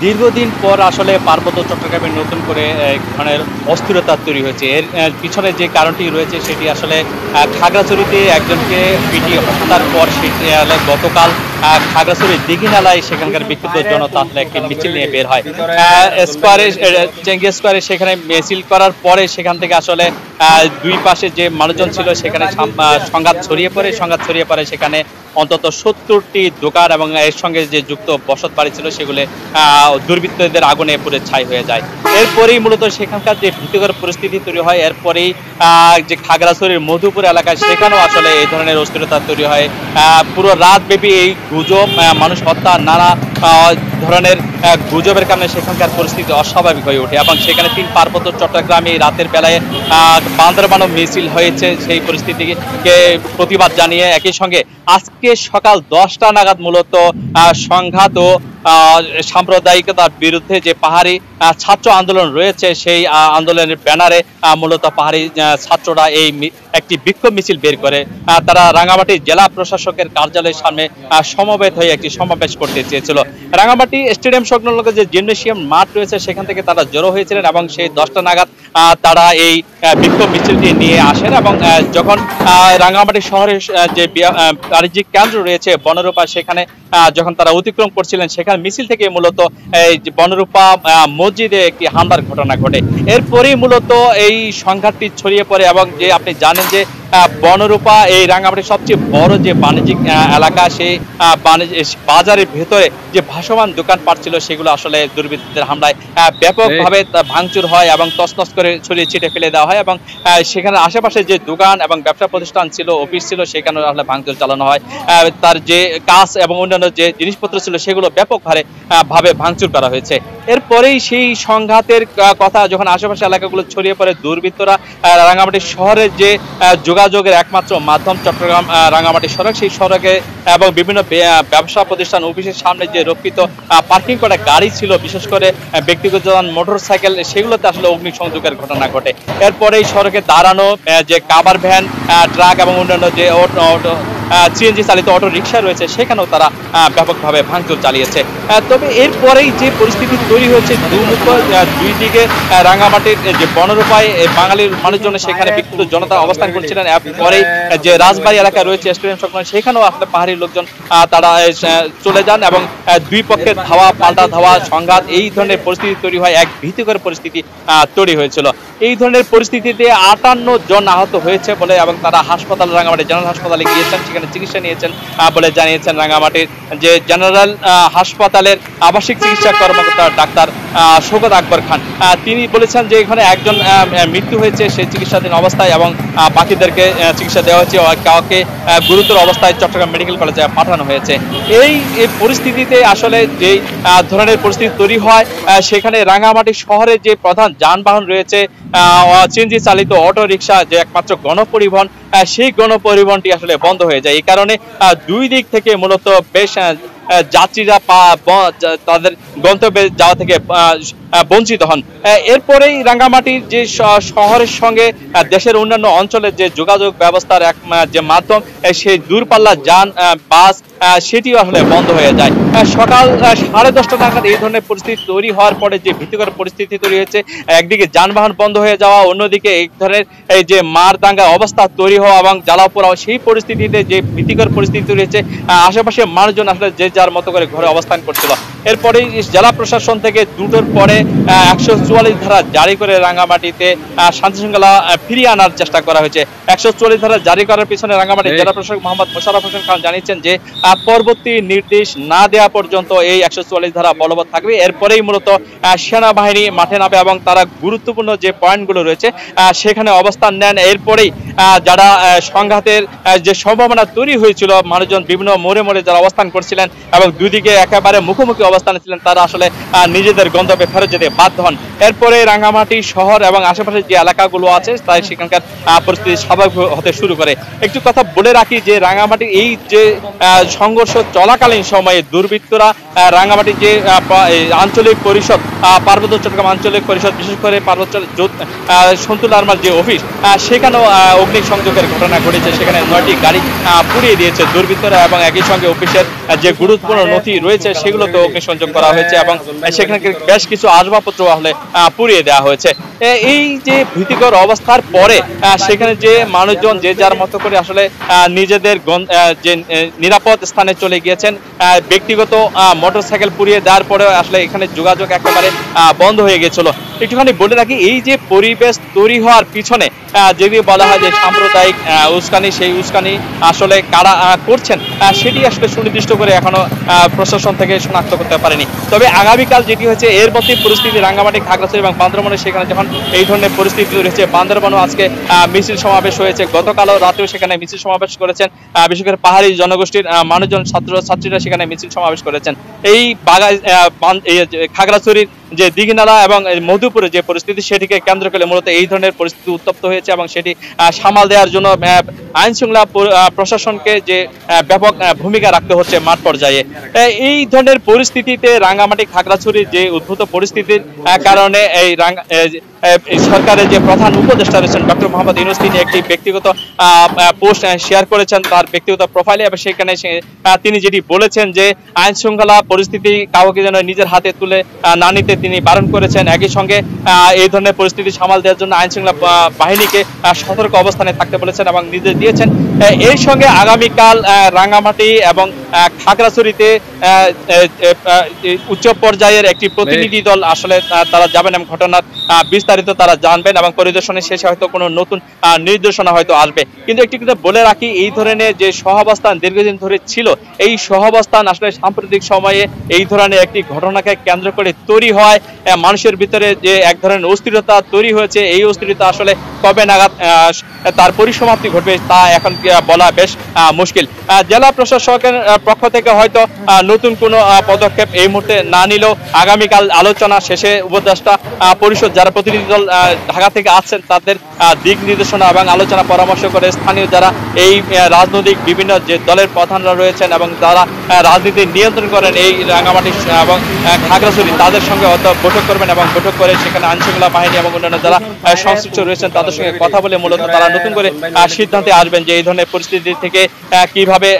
দীর্ঘদিন পর আসলে পার্বত্য চট্টগ্রামে নতুন করে এক ধরনের অস্থিরতা তৈরি হয়েছে। এর পিছনে যে কারণটি রয়েছে সেটি আসলে খাগড়াছড়িতে একজনকে পিটিয়ে হত্যার পর সেটি গতকাল খাগড়াছড়ির দিঘিনালায় সেখানকার বিক্ষুব্ধ জনতা আসলে একটি মিছিল নিয়ে বের হয় স্কোয়ারে, চেঙ্গি স্কোয়ারে। সেখানে মিছিল করার পরে সেখান থেকে আসলে দুই পাশে যে মানুষজন ছিল সেখানে সংঘাত ছড়িয়ে পড়ে সেখানে অন্তত 70টি দোকান এবং এর সঙ্গে যে যুক্ত বসত বাড়ি ছিল সেগুলো দুর্বৃত্তদের আগুনে পুড়ে ছাই হয়ে যায়। এরপরেই মূলত সেখানকার যে ভীতিকর পরিস্থিতি তৈরি হয়, এরপরেই যে খাগড়াছড়ির মধুপুর এলাকায় সেখানেও আসলে এই ধরনের অস্থিরতা তৈরি হয়। পুরো রাতব্যাপী এই গুজব, মানুষ হত্যা, নানা ধরনের গুজবের কারণে সেখানকার পরিস্থিতি অস্বাভাবিক হয়ে ওঠে এবং সেখানে পার্বত্য চট্টগ্রামে রাতের বেলায় বান্দরবানও মিছিল হয়েছে সেই পরিস্থিতিকে প্রতিবাদ জানিয়ে। একই সঙ্গে আজকে সকাল 10টা নাগাদ মূলত সংঘাত ও সাম্প্রদায়িকতার বিরুদ্ধে যে পাহাড়ি ছাত্র আন্দোলন রয়েছে সেই আন্দোলনের ব্যানারে মূলত পাহাড়ি ছাত্ররা এই একটি বিক্ষোভ মিছিল বের করে। তারা রাঙামাটি জেলা প্রশাসকের কার্যালয়ের সামনে সমবেত হয়ে একটি সমাবেশ করতে চেয়েছিল। রাঙামাটি স্টেডিয়াম সংলগ্ন যে জিমনেশিয়াম মাঠ রয়েছে সেখান থেকে তারা জড়ো হয়েছিলেন এবং সেই 10টা নাগাদ তারা এই বিক্ষোভ মিছিলটি নিয়ে আসেন এবং যখন রাঙামাটি শহরের যে বাণিজ্যিক কেন্দ্র রয়েছে বনরূপা, সেখানে যখন তারা অতিক্রম করছিলেন সেখানে মিছিল থেকে মূলত এই বনরূপা মসজিদে একটি হামলার ঘটনা ঘটে। এরপরেই মূলত এই সংঘাতটি ছড়িয়ে পড়ে এবং যে আপনি জানেন যে বনরূপা এই রাঙামাটির সবচেয়ে বড় যে বাণিজ্যিক এলাকা, সেই বাজারের ভেতরে যে ভাসমান দোকানপাট ছিল সেগুলো আসলে দুর্বৃত্তদের হামলায় ব্যাপকভাবে ভাঙচুর হয় এবং তছনছ করে ছড়িয়ে ছিটে ফেলে দেওয়া হয় এবং সেখানে আশেপাশে যে দোকান এবং ব্যবসা প্রতিষ্ঠান ছিল, অফিস ছিল, সেখানে আসলে ভাঙচুর চালানো হয়। তার যে কাজ এবং অন্যান্য যে জিনিসপত্র ছিল সেগুলো ব্যাপকভাবে ভাঙচুর করা হয়েছে। এরপরেই সেই সংঘাতের কথা যখন আশেপাশে এলাকাগুলো ছড়িয়ে পড়ে, দুর্বৃত্তরা রাঙামাটি শহরের যে যোগাযোগের একমাত্র মাধ্যম চট্টগ্রাম রাঙামাটি সড়ক, সেই সড়কে এবং বিভিন্ন ব্যবসা প্রতিষ্ঠান অফিসের সামনে যে রক্ষিত পার্কিং করা গাড়ি ছিল, বিশেষ করে ব্যক্তিগত মোটর সাইকেল, সেগুলোতে আসলে অগ্নিসংযোগের ঘটনা ঘটে। এরপরেই সড়কে দাঁড়ানো যে কাভার ভ্যান, ট্রাক এবং অন্যান্য যে সিএনজি চালিত অটো রিক্সা রয়েছে সেখানেও তারা ব্যাপকভাবে ভাঙচুর চালিয়েছে। তবে এরপরেই যে পরিস্থিতি তৈরি হয়েছে, দুই দিকে রাঙামাটির যে বনরূপায় বাঙালির মানুষজন সেখানে বিক্ষুব্ধ জনতা অবস্থান করছিলেন। এরপরেই যে রাজবাড়ী এলাকা রয়েছে স্টেডিয়াম সংলগ্ন, সেখানেও আসলে পাহাড়ি লোকজন তারা চলে যান এবং দুই পক্ষের ধাওয়া পাল্টা ধাওয়া সংঘাত, এই ধরনের পরিস্থিতি তৈরি হয়। এক ভীতিকর পরিস্থিতি তৈরি হয়েছিল। এই ধরনের পরিস্থিতিতে 58 জন আহত হয়েছে বলে এবং তারা হাসপাতাল, রাঙামাটি জেনারেল হাসপাতালে গিয়েছেন, সেখানে চিকিৎসা নিয়েছেন বলে জানিয়েছেন রাঙামাটির যে জেনারেল হাসপাতালের আবাসিক চিকিৎসা কর্মকর্তা ডাক্তার শওকত আকবর খান। তিনি বলেছেন যে এখানে একজন মৃত্যু হয়েছে সেই চিকিৎসাধীন অবস্থায় এবং বাকিদেরকে চিকিৎসা দেওয়া হয়েছে, কাউকে গুরুতর অবস্থায় চট্টগ্রাম মেডিকেল কলেজে পাঠানো হয়েছে। এই পরিস্থিতিতে আসলে যেই ধরনের পরিস্থিতি তৈরি হয়, সেখানে রাঙামাটি শহরে যে প্রধান যানবাহন রয়েছে সিএনজি চালিত অটো রিক্সা, যে একমাত্র গণপরিবহন, সেই গণপরিবহনটি আসলে বন্ধ হয়ে যায়। এই কারণে দুই দিক থেকে মূলত বেশ যাত্রীরা তাদের গন্তব্যে যাওয়া থেকে বঞ্চিত হন। এরপরেই রাঙ্গামাটির যে শহরের সঙ্গে দেশের অন্যান্য অঞ্চলের যে যোগাযোগ ব্যবস্থার যে মাধ্যম, সেই দূরপাল্লার যান বাস সেটিও আসলে বন্ধ হয়ে যায়। সকাল 10:30 নাগাদ এই ধরনের পরিস্থিতি তৈরি হওয়ার পরে যে ভীতিকর পরিস্থিতি তৈরি হয়েছে, একদিকে যানবাহন বন্ধ হয়ে যাওয়া, অন্যদিকে এই ধরনের এই যে মারদাঙ্গা অবস্থা তৈরি হওয়া এবং জ্বালাও পোড়াও, সেই পরিস্থিতিতে যে ভীতিকর পরিস্থিতি তৈরি হয়েছে, আশেপাশে মানুষজন আসলে যে যার মতো করে ঘরে অবস্থান করছিল। এরপরে জেলা প্রশাসন থেকে দুটোর পরে 144 ধারা জারি করে রাঙ্গামাটিতে শান্তি শৃঙ্খলা ফিরিয়ে আনার চেষ্টা করা হয়েছে। 144 ধারা জারি করার পিছনে রাঙ্গামাটি জেলা প্রশাসক মোহাম্মদ মোশাররফ হোসেন খান জানিয়েছেন যে পরবর্তী নির্দেশ না দেওয়া পর্যন্ত এই 144 ধারা বলবৎ থাকবে। এরপরেই মূলত সেনাবাহিনী মাঠে নামে এবং তারা গুরুত্বপূর্ণ যে পয়েন্টগুলো রয়েছে সেখানে অবস্থান নেন। এরপরেই যারা সংঘাতের যে সম্ভাবনা তৈরি হয়েছিল, মানুষজন বিভিন্ন মোড়ে মোড়ে যারা অবস্থান করছিলেন এবং দুদিকে একেবারে মুখোমুখি অবস্থানে ছিলেন তারা আসলে নিজেদের গন্তব্যে ফেরত যেতে বাধ্য হন। এরপরে রাঙ্গামাটি শহর এবং আশেপাশের যে এলাকাগুলো আছে তাই সেখানকার পরিস্থিতি স্বাভাবিক হতে শুরু করে। একটু কথা বলে রাখি যে রাঙ্গামাটি এই যে সংঘর্ষ চলাকালীন সময়ে দুর্বৃত্তরা রাঙ্গামাটির যে আঞ্চলিক পরিষদ পার্বত্য চট্টগ্রাম আঞ্চলিক পরিষদ বিশেষ করে পার্বত্য সন্তুল আরমার যে অফিস সেখানেও অগ্নিসংযোগের ঘটনা ঘটেছে। সেখানে 9টি গাড়ি পুড়িয়ে দিয়েছে দুর্বৃত্তরা এবং একই সঙ্গে অফিসের যে গুরুত্বপূর্ণ নথি রয়েছে সেগুলোতে অগ্নিসংযোগ করা হয়েছে এবং সেখানে বেশ কিছু আসবাবপত্র হলে পুড়িয়ে দেওয়া হয়েছে। এই যে ভীতিকর অবস্থার পরে সেখানে যে মানুষজন যে যার মতো করে আসলে নিজেদের যে নিরাপদ স্থানে চলে গিয়েছেন। ব্যক্তিগত মোটরসাইকেল পুড়িয়ে দেওয়ার পরে আসলে এখানে যোগাযোগ একেবারে বন্ধ হয়ে গেছিল। একটুখানি বলে রাখি এই যে পরিবেশ তৈরি হওয়ার পিছনে যদি বলা হয় যে সাম্প্রদায়িক উস্কানি, সেই উস্কানি আসলে কারা করছেন সেটি আসলে সুনির্দিষ্ট করে এখনো প্রশাসন থেকে শনাক্ত করতে পারেনি। তবে আগামীকাল যেটি হয়েছে এর মধ্যে পরিস্থিতি রাঙ্গামাটি, খাগড়াছড়ি এবং বান্দরবনে সেখানে যখন এই ধরনের পরিস্থিতি তৈরি হয়েছে, বান্দরবনও আজকে মিছিল সমাবেশ হয়েছে, গতকালও রাতেও সেখানে মিছিল সমাবেশ করেছেন বিশেষ করে পাহাড়ি জনগোষ্ঠীর মানুষজন, ছাত্রছাত্রীরা সেখানে মিছিল সমাবেশ করেছেন। এই খাগড়াছড়ির যে দিঘিনালা এবং মধুপুরে যে পরিস্থিতি সেটিকে কেন্দ্র করে মূলত এই ধরনের পরিস্থিতি উত্তপ্ত হয়েছে এবং সেটি সামাল দেওয়ার জন্য আইন শৃঙ্খলা প্রশাসনকে যে ব্যাপক ভূমিকা রাখতে হচ্ছে মাঠ পর্যায়ে। এই ধরনের পরিস্থিতিতে রাঙ্গামাটি খাগড়াছড়ির যে উদ্ভূত পরিস্থিতির কারণে এই সরকারের যে প্রধান উপদেষ্টা রয়েছেন ডক্টর মোহাম্মদ ইউনূস, তিনি একটি ব্যক্তিগত পোস্ট শেয়ার করেছেন তার ব্যক্তিগত প্রোফাইলে এবং সেখানে তিনি যেটি বলেছেন যে আইন শৃঙ্খলা পরিস্থিতি কাউকে যেন নিজের হাতে তুলে না নিতে তিনি বারণ করেছেন। একই সঙ্গে এই ধরনের পরিস্থিতি সামাল দেওয়ার জন্য আইন শৃঙ্খলা বাহিনীকে সতর্ক অবস্থানে থাকতে বলেছেন এবং নির্দেশ দিয়েছেন। এর সঙ্গে আগামীকাল রাঙ্গামাটি এবং খাগড়াছড়িতে উচ্চ পর্যায়ের একটি প্রতিনিধি দল আসলে তারা যাবেন এবং ঘটনার বিস্তারিত তারা জানবেন এবং পরিদর্শনের শেষে হয়তো কোনো নতুন নির্দেশনা হয়তো আসবে। কিন্তু একটি কথা বলে রাখি, এই ধরনের যে সহাবস্থান দীর্ঘদিন ধরে ছিল, এই সহাবস্থান আসলে সাম্প্রতিক সময়ে এই ধরনের একটি ঘটনাকে কেন্দ্র করে তৈরি হয় মানুষের ভিতরে যে এক ধরনের অস্থিরতা তৈরি হয়েছে। এই অস্থিরতা আসলে কবে নাগাদ তার পরিসমাপ্তি ঘটবে তা এখন বলা বেশ মুশকিল। জেলা প্রশাসকের পক্ষ থেকে হয়তো নতুন কোনো পদক্ষেপ এই মুহূর্তে না নিলেও আগামীকাল আলোচনা শেষে উপদেষ্টা পরিষদ যারা প্রতিনিধি দল ঢাকা থেকে আসছেন তাদের দিক নির্দেশনা এবং আলোচনা পরামর্শ করে স্থানীয় যারা এই রাজনৈতিক বিভিন্ন যে দলের প্রধানরা রয়েছেন এবং যারা রাজনীতি নিয়ন্ত্রণ করেন এই রাঙ্গামাটি এবং খাগড়াছড়ি তাদের সঙ্গে হয়তো বৈঠক করবেন এবং বৈঠক করে সেখানে আইনশৃঙ্খলা বাহিনী এবং অন্যান্য যারা সংশ্লিষ্ট রয়েছেন তাদের সঙ্গে কথা বলে মূলত তারা নতুন করে সিদ্ধান্তে আসবেন যে এই ধরনের পরিস্থিতি থেকে কিভাবে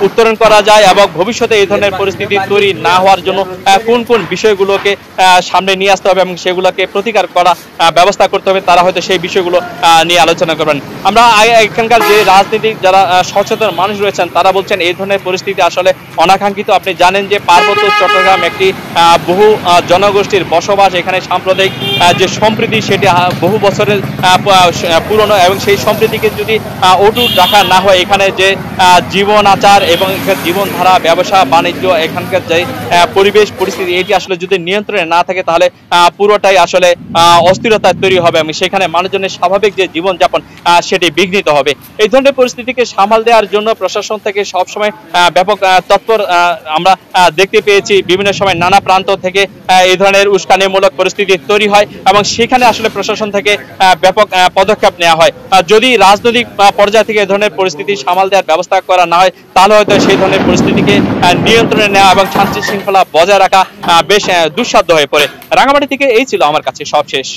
উত্তরণ করা যায় এবং ভবিষ্যতে এই ধরনের পরিস্থিতি তৈরি না হওয়ার জন্য কোন কোন বিষয়গুলোকে সামনে নিয়ে আসতে হবে এবং সেগুলোকে প্রতিকার করা ব্যবস্থা করতে হবে, তারা হয়তো সেই বিষয়গুলো নিয়ে আলোচনা করবেন। আমরা এখানকার যে রাজনীতিক যারা সচেতন মানুষ রয়েছেন তারা বলছেন এই ধরনের পরিস্থিতি আসলে অনাকাঙ্ক্ষিত। আপনি জানেন যে পার্বত্য চট্টগ্রাম একটি বহু জনগোষ্ঠীর বসবাস, এখানে সাম্প্রদায়িক যে সম্প্রীতি সেটি বহু বছরের পুরনো এবং সেই সম্প্রীতিকে যদি অটুট রাখা না হয়, এখানে যে জীবন আচার এবং জীবনধারা, ব্যবসা বাণিজ্য, এখানকার যে পরিবেশ পরিস্থিতি এটি আসলে যদি নিয়ন্ত্রণে না থাকে তাহলে পুরোটাই আসলে অস্থিরতা তৈরি হবে এবং সেখানে মানুষজনের স্বাভাবিক যে জীবনযাপন সেটি বিঘ্নিত হবে। এই ধরনের পরিস্থিতিকে সামাল দেওয়ার জন্য প্রশাসন থেকে সবসময় ব্যাপক তৎপর আমরা দেখতে পেয়েছি। বিভিন্ন সময় নানা প্রান্ত থেকে এই ধরনের উস্কানিমূলক পরিস্থিতি তৈরি হয় এবং সেখানে আসলে প্রশাসন থেকে ব্যাপক পদক্ষেপ নেওয়া হয়। যদি রাজনৈতিক পর্যায় থেকে এই ধরনের পরিস্থিতি সামাল দেওয়ার ব্যবস্থা করা না হয় তাহলে হয়তো সেই ধরনের পরিস্থিতিকে নিয়ন্ত্রণে নেওয়া এবং শান্তি শৃঙ্খলা বজায় রাখা বেশ দুঃসাধ্য হয়ে পড়ে। রাঙ্গামাটি থেকে এই ছিল আমার কাছে সবশেষ।